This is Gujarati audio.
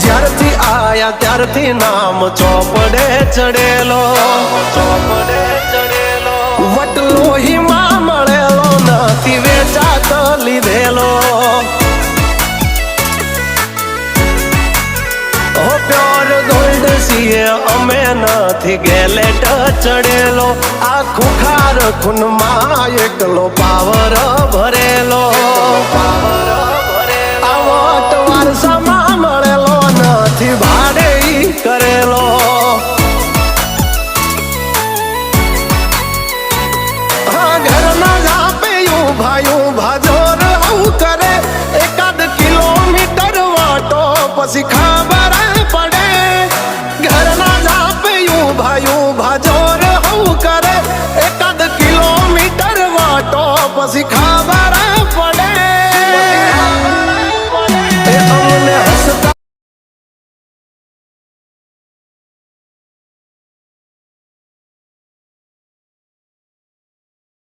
જ્યારથી આયા ત્યારથી નામ ચોપડે ચડેલો, વટલો હિમા મળેલો નથી વેચાત લીધેલો. ઓ પ્યોર ગોલ્ડ છીએ અમે નથી ગેલેટ ચડેલો. આ ખુખાર ખૂનમાં એકલો પાવર ભરેલો. આ વટ વારસામાં મળેલો નથી ભાડે ઈ કરેલો. હા ઘરના જાપે ઊભા જોર આવું કરે. એકાદ કિલોમીટર વાટો પછી ખબર પડે. ઘરના જાપે ઊભા જોર આવું કરે. એકાદ કિલોમીટર વાટો પછી